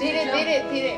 धीरे धीरे धीरे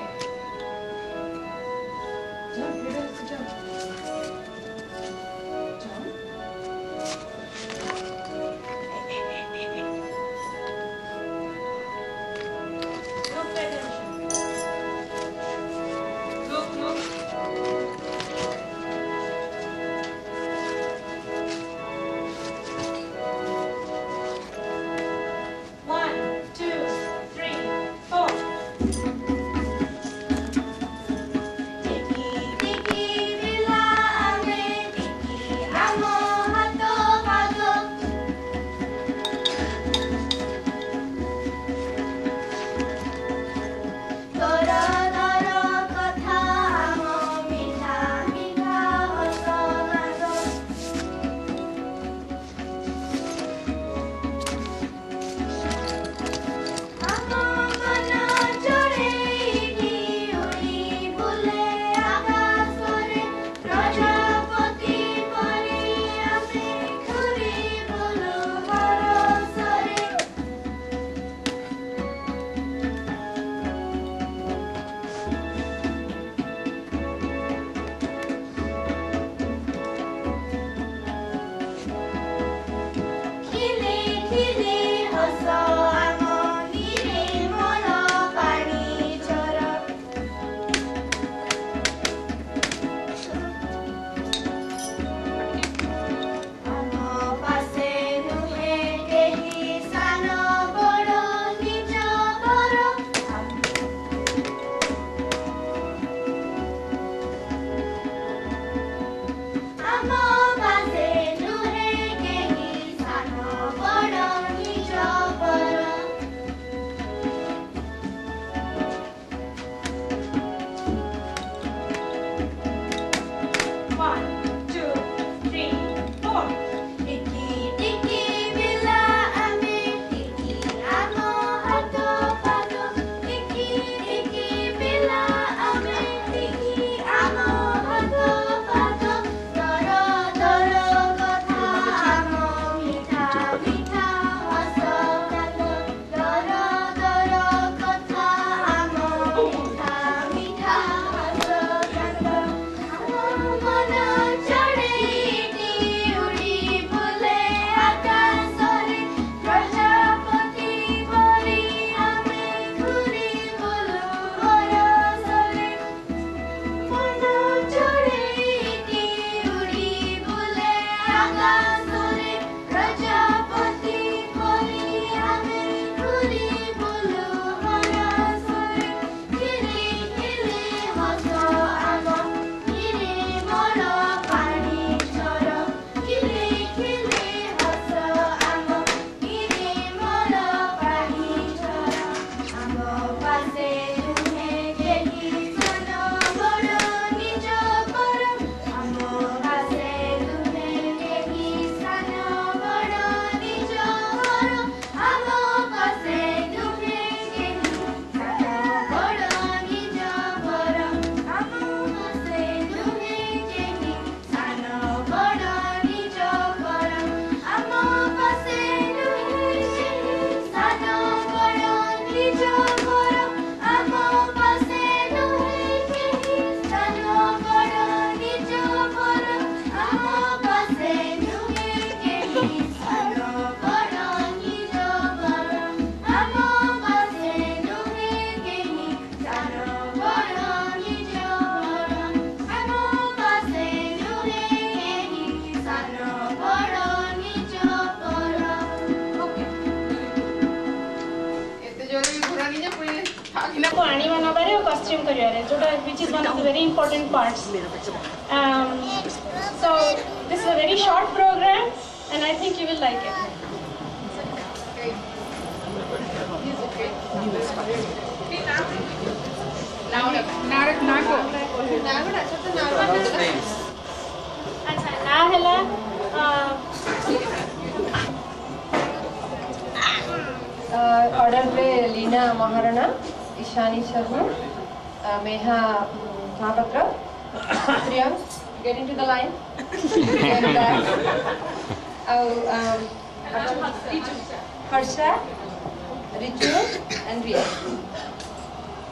costume career, which is one of the very important parts. So this is a very short program, and I think you will like it. Order play Lina Maharana, Ishani Sharma, Meha Mahapatra, Priyank, get into the line. And Harsha, Ritu, and Riya.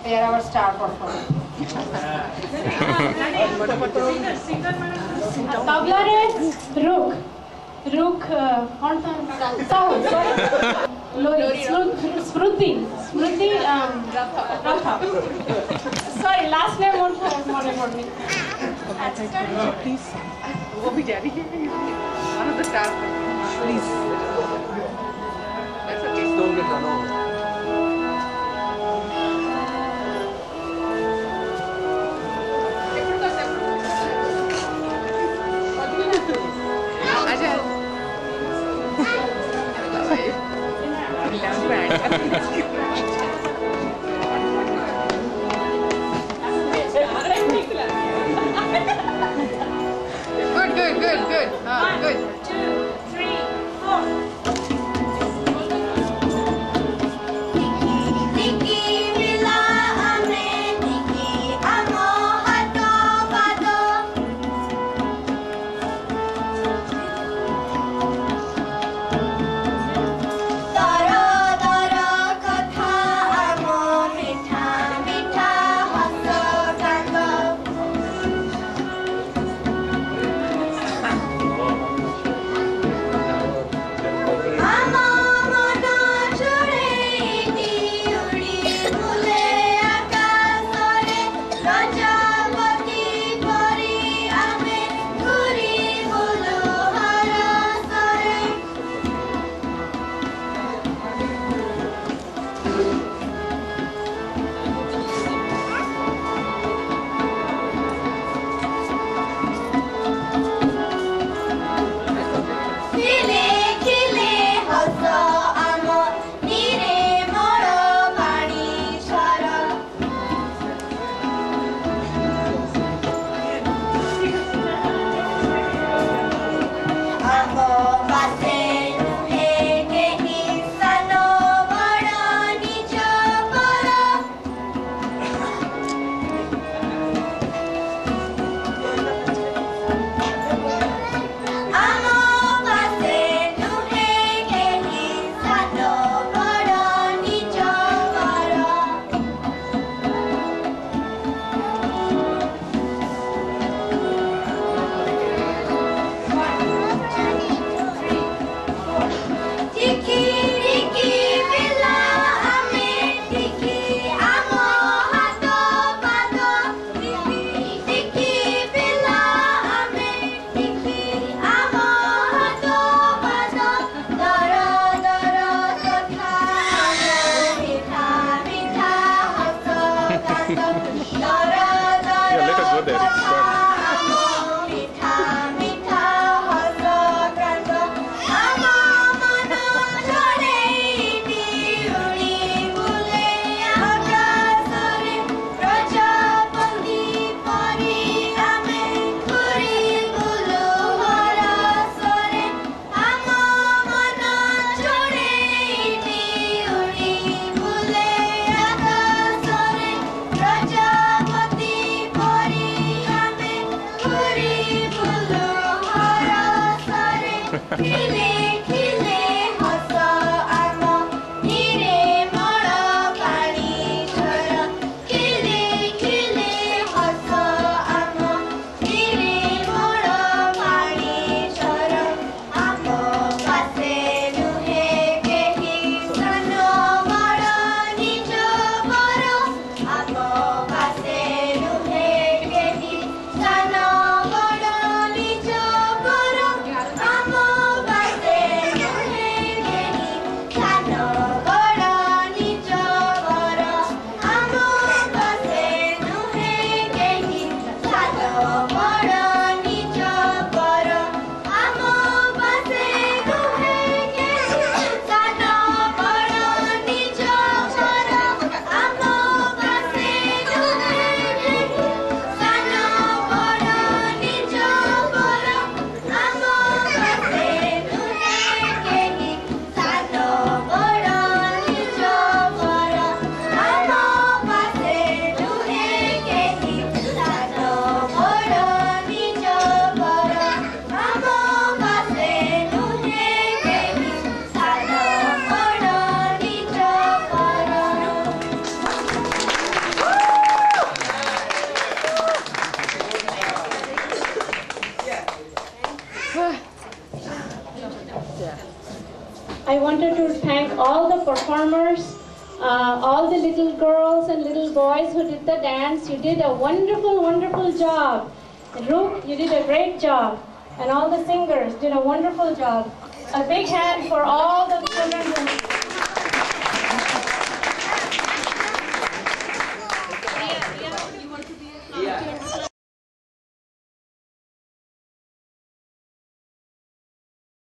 They are our star performer. Tabla re Rook. Rook, sound, sorry. Lori, Smruti, Ratha. Sorry, last name won't for me. Please. वो भी जा रही है one of the star please that's okay don't get run over आजा good. Good. 1, 2, 3, 4. Niki mila ame, Niki amo hato bado. Dara dara katha. I wanted to thank all the performers, all the little girls and little boys who did the dance. You did a wonderful, wonderful job. Roop, you did a great job. And all the singers did a wonderful job. A big hand for all